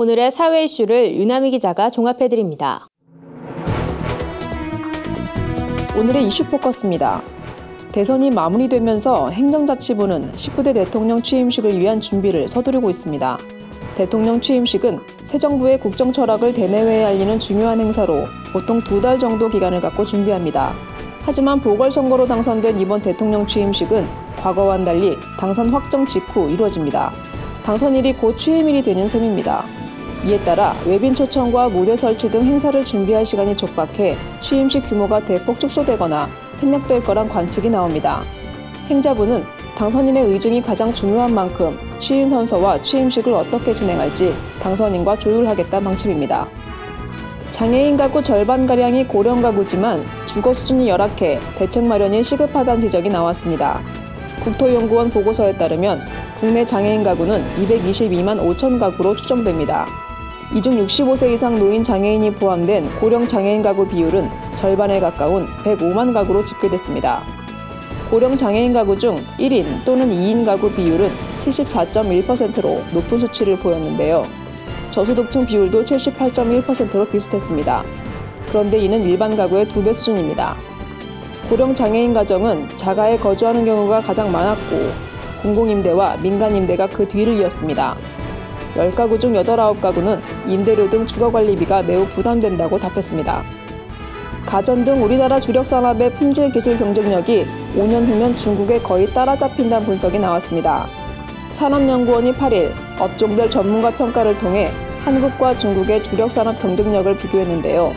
오늘의 사회 이슈를 유남희 기자가 종합해드립니다. 오늘의 이슈 포커스입니다. 대선이 마무리되면서 행정자치부는 19대 대통령 취임식을 위한 준비를 서두르고 있습니다. 대통령 취임식은 새 정부의 국정 철학을 대내외에 알리는 중요한 행사로 보통 2달 정도 기간을 갖고 준비합니다. 하지만 보궐선거로 당선된 이번 대통령 취임식은 과거와는 달리 당선 확정 직후 이루어집니다. 당선일이 곧 취임일이 되는 셈입니다. 이에 따라 외빈 초청과 무대 설치 등 행사를 준비할 시간이 촉박해 취임식 규모가 대폭 축소되거나 생략될 거란 관측이 나옵니다. 행자부는 당선인의 의중이 가장 중요한 만큼 취임 선서와 취임식을 어떻게 진행할지 당선인과 조율하겠다는 방침입니다. 장애인 가구 절반가량이 고령 가구지만 주거 수준이 열악해 대책 마련이 시급하다는 지적이 나왔습니다. 국토연구원 보고서에 따르면 국내 장애인 가구는 222만 5천 가구로 추정됩니다. 이 중 65세 이상 노인 장애인이 포함된 고령 장애인 가구 비율은 절반에 가까운 105만 가구로 집계됐습니다. 고령 장애인 가구 중 1인 또는 2인 가구 비율은 74.1%로 높은 수치를 보였는데요. 저소득층 비율도 78.1%로 비슷했습니다. 그런데 이는 일반 가구의 2배 수준입니다. 고령 장애인 가정은 자가에 거주하는 경우가 가장 많았고 공공임대와 민간임대가 그 뒤를 이었습니다. 10가구 중 8, 9가구는 임대료 등 주거관리비가 매우 부담된다고 답했습니다. 가전 등 우리나라 주력 산업의 품질 기술 경쟁력이 5년 후면 중국에 거의 따라잡힌다는 분석이 나왔습니다. 산업연구원이 8일 업종별 전문가 평가를 통해 한국과 중국의 주력 산업 경쟁력을 비교했는데요.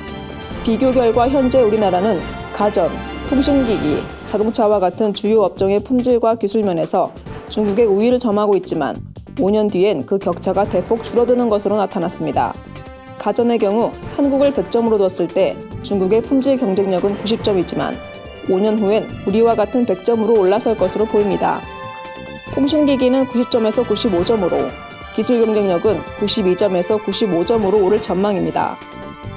비교 결과 현재 우리나라는 가전, 통신기기, 자동차와 같은 주요 업종의 품질과 기술 면에서 중국의 우위를 점하고 있지만 5년 뒤엔 그 격차가 대폭 줄어드는 것으로 나타났습니다. 가전의 경우 한국을 100점으로 뒀을 때 중국의 품질 경쟁력은 90점이지만 5년 후엔 우리와 같은 100점으로 올라설 것으로 보입니다. 통신기기는 90점에서 95점으로, 기술 경쟁력은 92점에서 95점으로 오를 전망입니다.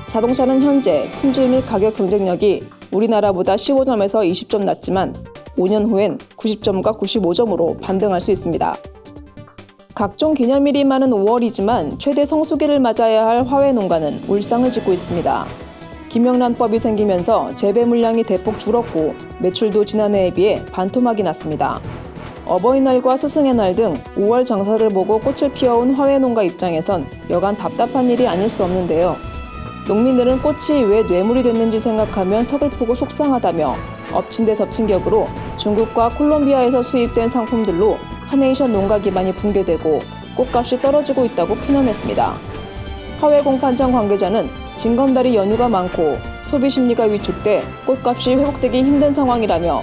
자동차는 현재 품질 및 가격 경쟁력이 우리나라보다 15점에서 20점 낮지만 5년 후엔 90점과 95점으로 반등할 수 있습니다. 각종 기념일이 많은 5월이지만 최대 성수기를 맞아야 할 화훼 농가는 울상을 짓고 있습니다. 김영란법이 생기면서 재배 물량이 대폭 줄었고 매출도 지난해에 비해 반토막이 났습니다. 어버이날과 스승의 날 등 5월 장사를 보고 꽃을 피워온 화훼 농가 입장에선 여간 답답한 일이 아닐 수 없는데요. 농민들은 꽃이 왜 뇌물이 됐는지 생각하면 서글프고 속상하다며 엎친 데 덮친 격으로 중국과 콜롬비아에서 수입된 상품들로 카네이션 농가 기반이 붕괴되고 꽃값이 떨어지고 있다고 푸념했습니다. 화훼 공판장 관계자는 징검다리 연휴가 많고 소비 심리가 위축돼 꽃값이 회복되기 힘든 상황이라며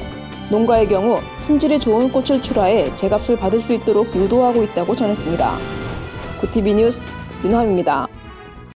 농가의 경우 품질이 좋은 꽃을 출하해 제값을 받을 수 있도록 유도하고 있다고 전했습니다. 구티비 뉴스 윤하입니다.